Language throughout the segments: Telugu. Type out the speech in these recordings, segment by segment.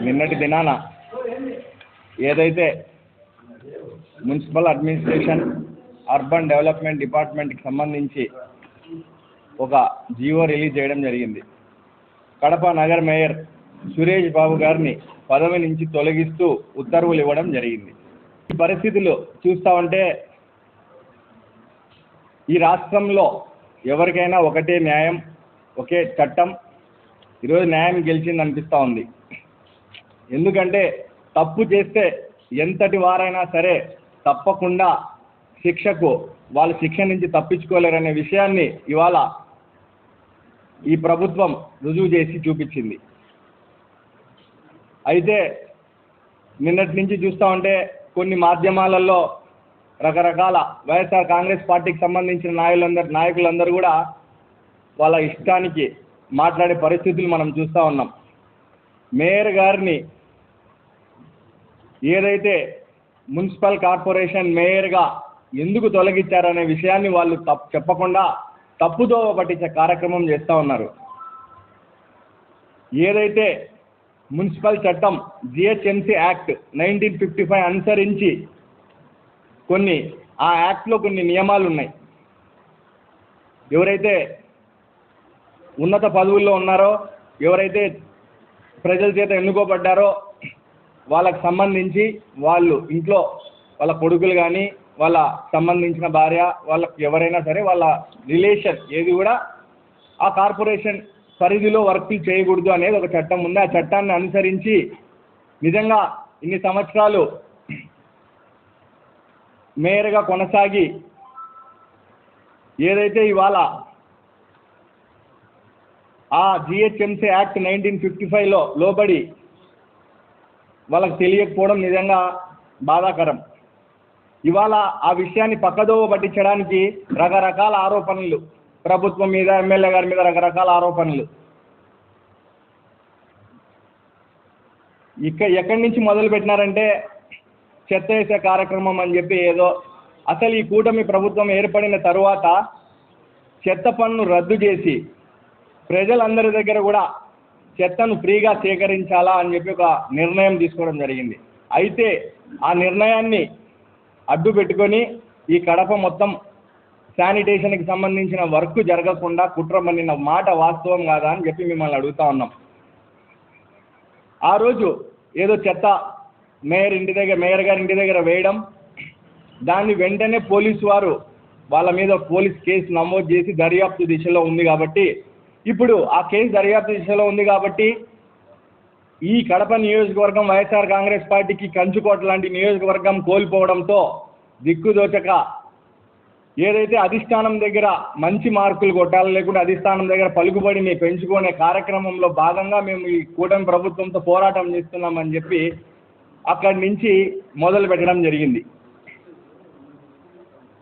నిన్నటి దినాన ఏదైతే మున్సిపల్ అడ్మినిస్ట్రేషన్ అర్బన్ డెవలప్మెంట్ డిపార్ట్మెంట్కి సంబంధించి ఒక జీవో రిలీజ్ చేయడం జరిగింది. కడప నగర మేయర్ సురేష్ బాబు గారిని పదవి నుంచి తొలగిస్తూ ఉత్తర్వులు ఇవ్వడం జరిగింది. ఈ పరిస్థితులు చూస్తూ ఉంటే ఈ రాష్ట్రంలో ఎవరికైనా ఒకటే న్యాయం, ఒకే చట్టం. ఈరోజు న్యాయం గెలిచింది అనిపిస్తూ ఉంది. ఎందుకంటే తప్పు చేస్తే ఎంతటి వారైనా సరే తప్పకుండా శిక్షకు వాళ్ళు శిక్ష నుంచి తప్పించుకోలేరనే విషయాన్ని ఇవాళ ఈ ప్రభుత్వం రుజువు చేసి చూపించింది. అయితే నిన్నటి నుంచి చూస్తూ ఉంటే కొన్ని మాధ్యమాలలో రకరకాల వైఎస్ఆర్ కాంగ్రెస్ పార్టీకి సంబంధించిన నాయకులందరూ కూడా వాళ్ళ ఇష్టానికి మాట్లాడే పరిస్థితులు మనం చూస్తూ ఉన్నాం. మేయర్ గారిని ఏదైతే మున్సిపల్ కార్పొరేషన్ మేయర్గా ఎందుకు తొలగించారనే విషయాన్ని వాళ్ళు చెప్పకుండా తప్పుదోవ పట్టించే కార్యక్రమం చేస్తూ ఉన్నారు. ఏదైతే మున్సిపల్ చట్టం జిహెచ్ఎంసీ యాక్ట్ 1955 అనుసరించి ఆ యాక్ట్లో కొన్ని నియమాలు ఉన్నాయి. ఎవరైతే ఉన్నత పదవుల్లో ఉన్నారో, ఎవరైతే ప్రజల చేత ఎన్నుకోబడ్డారో వాళ్ళకు సంబంధించి వాళ్ళు ఇంట్లో వాళ్ళ కొడుకులు కానీ వాళ్ళ సంబంధించిన భార్య వాళ్ళకు ఎవరైనా సరే వాళ్ళ రిలేషన్ ఏది కూడా ఆ కార్పొరేషన్ పరిధిలో వర్కులు చేయకూడదు అనేది ఒక చట్టం ఉంది. ఆ చట్టాన్ని అనుసరించి నిజంగా ఇన్ని సంవత్సరాలు మేయర్గా కొనసాగి ఏదైతే ఇవాళ ఆ జిహెచ్ఎంసీ యాక్ట్ 1955లో లోబడి వాళ్ళకి తెలియకపోవడం నిజంగా బాధాకరం. ఇవాళ ఆ విషయాన్ని పక్కదోవ పట్టించడానికి రకరకాల ఆరోపణలు, ప్రభుత్వం మీద, ఎమ్మెల్యే గారి మీద రకరకాల ఆరోపణలు. ఎక్కడి నుంచి మొదలు పెట్టినారంటే చెత్త వేసే కార్యక్రమం అని చెప్పి ఏదో. అసలు ఈ కూటమి ప్రభుత్వం ఏర్పడిన తరువాత చెత్త పన్ను రద్దు చేసి ప్రజలందరి దగ్గర కూడా చెత్తను ఫ్రీగా సేకరించాలా అని చెప్పి ఒక నిర్ణయం తీసుకోవడం జరిగింది. అయితే ఆ నిర్ణయాన్ని అడ్డు పెట్టుకొని ఈ కడప మొత్తం శానిటేషన్కి సంబంధించిన వర్క్ జరగకుండా కుట్ర పన్నిన మాట వాస్తవం కాదా అని చెప్పి మిమ్మల్ని అడుగుతా ఉన్నాం. ఆ రోజు ఏదో చెత్త మేయర్ గారి ఇంటి దగ్గర వేయడం, దాన్ని వెంటనే పోలీసు వారు వాళ్ళ మీద పోలీస్ కేసు నమోదు చేసి దర్యాప్తు దిశలో ఉంది కాబట్టి, ఇప్పుడు ఆ కేసు దర్యాప్తు దిశలో ఉంది కాబట్టి ఈ కడప నియోజకవర్గం వైఎస్ఆర్ కాంగ్రెస్ పార్టీకి కంచుకోట లాంటి నియోజకవర్గం కోల్పోవడంతో దిక్కుదోచక ఏదైతే అధిష్టానం దగ్గర మంచి మార్కులు కొట్టాలి, లేకుంటే అధిష్టానం దగ్గర పలుకుబడిని పెంచుకునే కార్యక్రమంలో భాగంగా మేము ఈ కూటమి ప్రభుత్వంతో పోరాటం చేస్తున్నామని చెప్పి అక్కడి నుంచి మొదలు పెట్టడం జరిగింది.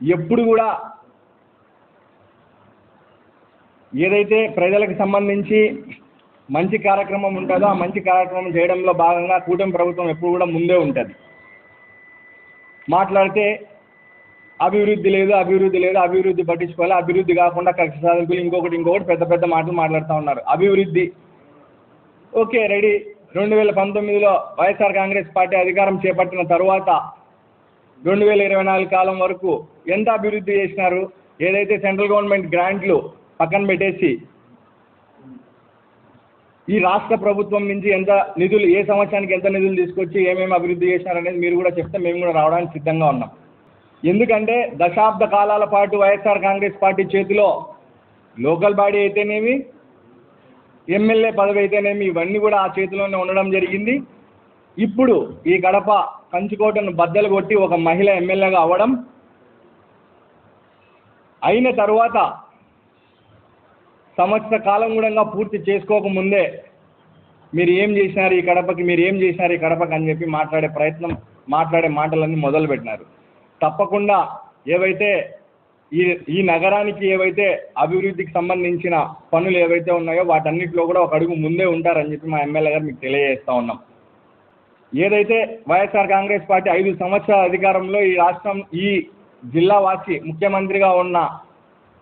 ఎప్పుడు కూడా ఏదైతే ప్రజలకు సంబంధించి మంచి కార్యక్రమం ఉంటుందో ఆ మంచి కార్యక్రమం చేయడంలో భాగంగా కూటమి ప్రభుత్వం ఎప్పుడు కూడా ముందే ఉంటుంది. మాట్లాడితే అభివృద్ధి లేదు, అభివృద్ధి పట్టించుకోవాలి, అభివృద్ధి కాకుండా కక్ష సాధింపులు ఇంకొకటి పెద్ద పెద్ద మాటలు మాట్లాడుతూ ఉన్నారు. అభివృద్ధి ఓకే రెడీ. 2019లో వైఎస్ఆర్ కాంగ్రెస్ పార్టీ అధికారం చేపట్టిన తర్వాత 2024 కాలం వరకు ఎంత అభివృద్ధి చేసినారు? ఏదైతే సెంట్రల్ గవర్నమెంట్ గ్రాంట్లు పక్కన పెట్టేసి ఈ రాష్ట్ర ప్రభుత్వం నుంచి ఎంత నిధులు, ఏ సంవత్సరానికి ఎంత నిధులు తీసుకొచ్చి ఏమేమి అభివృద్ధి చేసినారనేది మీరు కూడా చెప్తే మేము కూడా రావడానికి సిద్ధంగా ఉన్నాం. ఎందుకంటే దశాబ్ద కాలాల పాటు వైఎస్ఆర్ కాంగ్రెస్ పార్టీ చేతిలో లోకల్ బాడీ అయితేనేమి, ఎమ్మెల్యే పదవి అయితేనేమి ఇవన్నీ కూడా ఆ చేతిలోనే ఉండడం జరిగింది. ఇప్పుడు ఈ కడప కంచుకోటను బద్దలు కొట్టి ఒక మహిళ ఎమ్మెల్యేగా అవ్వడం అయిన తర్వాత సంవత్సర కాలం కూడా పూర్తి చేసుకోకముందే మీరు ఏం చేసినారు ఈ కడపకి అని చెప్పి మాట్లాడే మాటలన్నీ మొదలుపెట్టినారు. తప్పకుండా ఏవైతే ఈ నగరానికి ఏవైతే అభివృద్ధికి సంబంధించిన పనులు ఏవైతే ఉన్నాయో వాటన్నిటిలో కూడా ఒక అడుగు ముందే ఉంటారని చెప్పి మా ఎమ్మెల్యే గారు మీకు తెలియజేస్తూ ఉన్నాం. ఏదైతే వైఎస్ఆర్ కాంగ్రెస్ పార్టీ 5 సంవత్సరాల అధికారంలో ఈ రాష్ట్రం ఈ జిల్లా వాసి ముఖ్యమంత్రిగా ఉన్న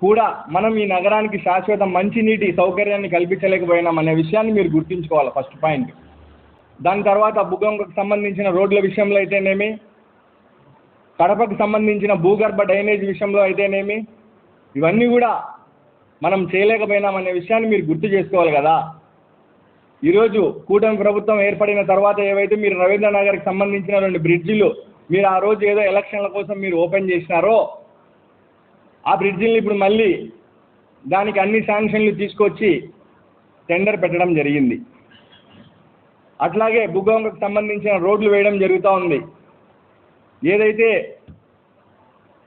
కూడా మనం ఈ నగరానికి శాశ్వత మంచినీటి సౌకర్యాన్ని కల్పించలేకపోయినాం అనే విషయాన్ని మీరు గుర్తుంచుకోవాలి ఫస్ట్ పాయింట్. దాని తర్వాత బుగ్గంకు సంబంధించిన రోడ్ల విషయంలో అయితేనేమి, కడపకు సంబంధించిన భూగర్భ డ్రైనేజ్ విషయంలో అయితేనేమి, ఇవన్నీ కూడా మనం చేయలేకపోయినాం అనే విషయాన్ని మీరు గుర్తు చేసుకోవాలి కదా. ఈరోజు కూటమి ప్రభుత్వం ఏర్పడిన తర్వాత ఏవైతే మీరు రవీంద్ర నగర్కి సంబంధించిన 2 బ్రిడ్జిలు మీరు ఆ రోజు ఏదో ఎలక్షన్ల కోసం మీరు ఓపెన్ చేసినారో ఆ బ్రిడ్జిల్ని ఇప్పుడు మళ్ళీ దానికి అన్ని శాంక్షన్లు తీసుకొచ్చి టెండర్ పెట్టడం జరిగింది. అట్లాగే బుగ్గంకు సంబంధించిన రోడ్లు వేయడం జరుగుతూ ఉంది. ఏదైతే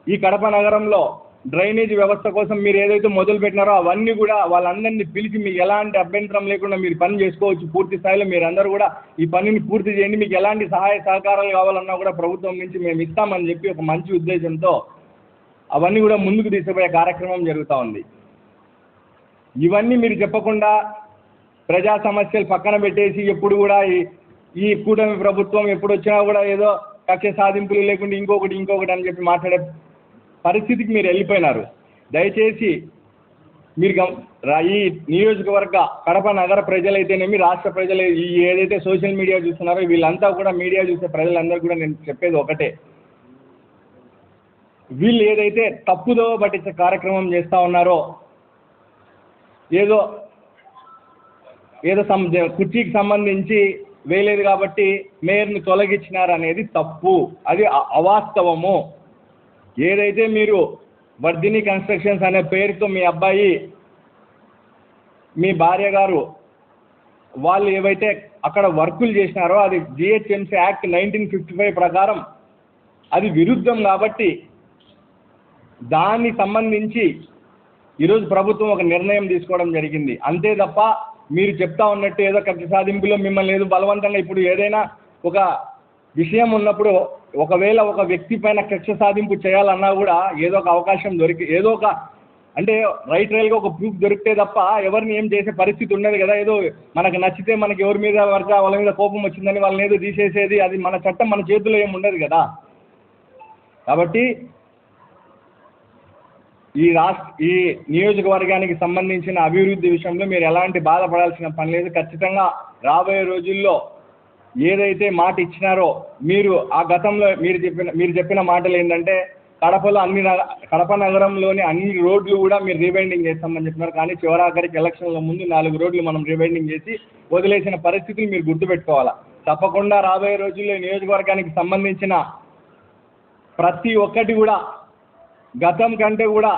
ఈ కడప నగరంలో డ్రైనేజ్ వ్యవస్థ కోసం మీరు ఏదైతే మొదలు పెట్టినారో అవన్నీ కూడా వాళ్ళందరినీ పిలిచి మీకు ఎలాంటి అభ్యంతరం లేకుండా మీరు పని చేసుకోవచ్చు. పూర్తి స్థాయిలో మీరందరూ కూడా ఈ పనిని పూర్తి చేయండి, మీకు ఎలాంటి సహాయ సహకారాలు కావాలన్నా కూడా ప్రభుత్వం నుంచి మేము ఇస్తామని చెప్పి ఒక మంచి ఉద్దేశంతో అవన్నీ కూడా ముందుకు తీసుకుపోయే కార్యక్రమం జరుగుతూ ఉంది. ఇవన్నీ మీరు చెప్పకుండా ప్రజా సమస్యలు పక్కన పెట్టేసి ఎప్పుడు కూడా ఈ కూటమి ప్రభుత్వం ఎప్పుడు వచ్చినా కూడా ఏదో కక్ష సాధింపులు లేకుండా ఇంకొకటి అని చెప్పి మాట్లాడే పరిస్థితికి మీరు వెళ్ళిపోయినారు. దయచేసి మీరు ఈ నియోజకవర్గ కడప నగర ప్రజలైతేనేమి, రాష్ట్ర ప్రజలు ఏదైతే సోషల్ మీడియా చూస్తున్నారో వీళ్ళంతా కూడా, మీడియా చూసే ప్రజలందరూ కూడా నేను చెప్పేది ఒకటే, వీళ్ళు ఏదైతే తప్పుదో పట్టించే కార్యక్రమం చేస్తూ ఉన్నారో, ఏదో కుర్చీకి సంబంధించి వేయలేదు కాబట్టి మేయర్ని తొలగించినారు అనేది తప్పు, అది అవాస్తవము. ఏదైతే మీరు వర్ధిని కన్స్ట్రక్షన్స్ అనే పేరుతో మీ అబ్బాయి మీ భార్య గారు వాళ్ళు ఏవైతే అక్కడ వర్కులు చేసినారో అది జిహెచ్ఎంసీ యాక్ట్ 1955 ప్రకారం అది విరుద్ధం కాబట్టి దాన్ని సంబంధించి ఈరోజు ప్రభుత్వం ఒక నిర్ణయం తీసుకోవడం జరిగింది. అంతే తప్ప మీరు చెప్తా ఉన్నట్టు ఏదో కక్ష సాధింపులో మిమ్మల్ని ఏదో బలవంతంగా, ఇప్పుడు ఏదైనా ఒక విషయం ఉన్నప్పుడు ఒకవేళ ఒక వ్యక్తి పైన కక్ష సాధింపు చేయాలన్నా కూడా ఏదో ఒక అవకాశం ఏదో ఒక అంటే రైల్గా ఒక ప్రూఫ్ దొరికితే తప్ప ఎవరిని ఏం చేసే పరిస్థితి ఉండదు కదా. ఏదో మనకు నచ్చితే మనకి ఎవరి మీద వాళ్ళ మీద కోపం వచ్చిందని వాళ్ళని ఏదో తీసేసేది, అది మన చట్టం మన చేతుల్లో ఏమి ఉండదు కదా. కాబట్టి ఈ నియోజకవర్గానికి సంబంధించిన అభివృద్ధి విషయంలో మీరు ఎలాంటి బాధపడాల్సిన పని లేదు. ఖచ్చితంగా రాబోయే రోజుల్లో ఏదైతే మాట ఇచ్చినారో మీరు ఆ గతంలో మీరు చెప్పిన మాటలు ఏంటంటే కడప నగరంలోని అన్ని రోడ్లు కూడా మీరు రీబైండింగ్ చేస్తామని చెప్పినారు. కానీ చివరాఖరికి ఎలక్షన్ల ముందు 4 రోడ్లు మనం రీబైండింగ్ చేసి వదిలేసిన పరిస్థితులు మీరు గుర్తుపెట్టుకోవాలా. తప్పకుండా రాబోయే రోజుల్లో నియోజకవర్గానికి సంబంధించిన ప్రతి ఒక్కటి కూడా గతం కంటే కూడా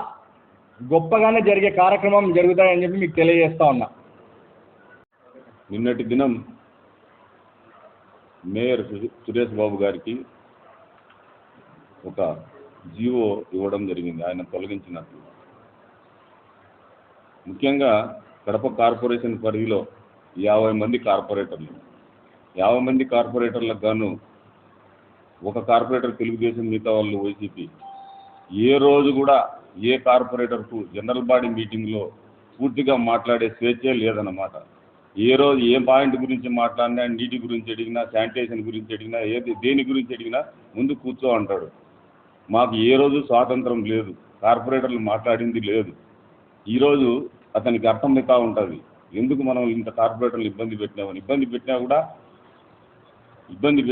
గొప్పగానే జరిగే కార్యక్రమం జరుగుతాయని చెప్పి మీకు తెలియజేస్తా ఉన్నా. నిన్నటి దినం మేయర్ సురేష్ బాబు గారికి ఒక జీవో ఇవ్వడం జరిగింది, ఆయన తొలగించినట్లు. ముఖ్యంగా కడప కార్పొరేషన్ పరిధిలో 50 మంది కార్పొరేటర్లు, 50 మంది కార్పొరేటర్లకు గాను ఒక కార్పొరేటర్ తెలుగుదేశం, మిగతా వాళ్ళు వైసీపీ. ఏ రోజు కూడా ఏ కార్పొరేటర్కు జనరల్ బాడీ మీటింగ్లో పూర్తిగా మాట్లాడే స్వేచ్ఛే లేదన్నమాట. ఏ రోజు ఏ పాయింట్ గురించి మాట్లాడినా, నీటి గురించి అడిగినా, శానిటేషన్ గురించి అడిగినా, దేని గురించి అడిగినా ముందు కూర్చో అంటాడు. మాకు ఏ రోజు స్వాతంత్రం లేదు, కార్పొరేటర్లు మాట్లాడింది లేదు. ఈరోజు అతనికి అర్థమవుతూ ఉంటుంది ఎందుకు మనం ఇంత కార్పొరేటర్లు ఇబ్బంది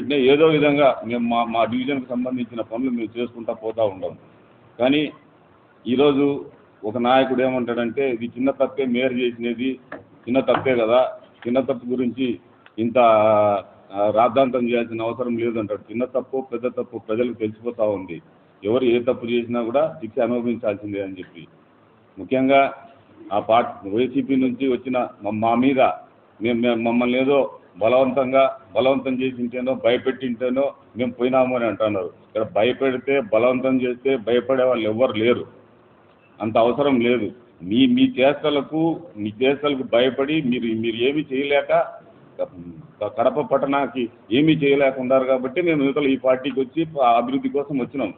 పెట్టినా ఏదో విధంగా మేము మా డివిజన్కి సంబంధించిన పనులు మేము చేసుకుంటూ పోతూ ఉంటాం. కానీ ఈరోజు ఒక నాయకుడు ఏమంటాడంటే ఇది చిన్న తప్పే, మేయర్ చేసినది చిన్న తప్పే కదా, చిన్న తప్పు గురించి ఇంత రాద్ధాంతం చేయాల్సిన అవసరం లేదంటాడు. చిన్న తప్పు పెద్ద తప్పు ప్రజలకు తెలిసిపోతూ ఉంది. ఎవరు ఏ తప్పు చేసినా కూడా శిక్ష అనుభవించాల్సిందే అని చెప్పి, ముఖ్యంగా ఆ వైసీపీ నుంచి వచ్చిన మా మీద మమ్మల్ని ఏదో బలవంతం చేసింటేనో భయపెట్టింటేనో మేము పోయినాము అని అంటున్నారు. ఇక్కడ భయపెడితే బలవంతం చేస్తే భయపడే వాళ్ళు ఎవ్వరు లేరు, అంత అవసరం లేదు. మీ చేష్టలకు భయపడి మీరు ఏమీ చేయలేక కడప పట్టణానికి ఏమీ చేయలేకున్నారు కాబట్టి మేము యువతలు ఈ పార్టీకి వచ్చి అభివృద్ధి కోసం వచ్చినాం.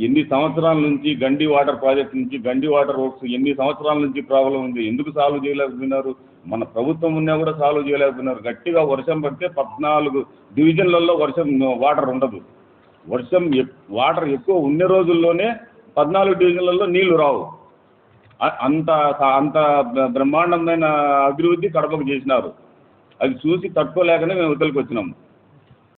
ఎన్ని సంవత్సరాల నుంచి గండి వాటర్ ప్రాజెక్ట్ నుంచి గండి వాటర్ వర్క్స్ ఎన్ని సంవత్సరాల నుంచి ప్రాబ్లం ఉంది, ఎందుకు సాల్వ్ చేయలేకపోయినారు? మన ప్రభుత్వం ఉన్నా కూడా సాల్వ్ చేయలేకపోయినారు. గట్టిగా వర్షం పడితే 14 డివిజన్లలో వాటర్ ఉండదు. వర్షం వాటర్ ఎక్కువ ఉన్న రోజుల్లోనే 14 డివిజన్లలో నీళ్లు రావు. అంత అంత బ్రహ్మాండమైన అభివృద్ధి కడపకు చేసినారు. అది చూసి తట్టుకోలేకనే మేము ఇవతలికి వచ్చినాం.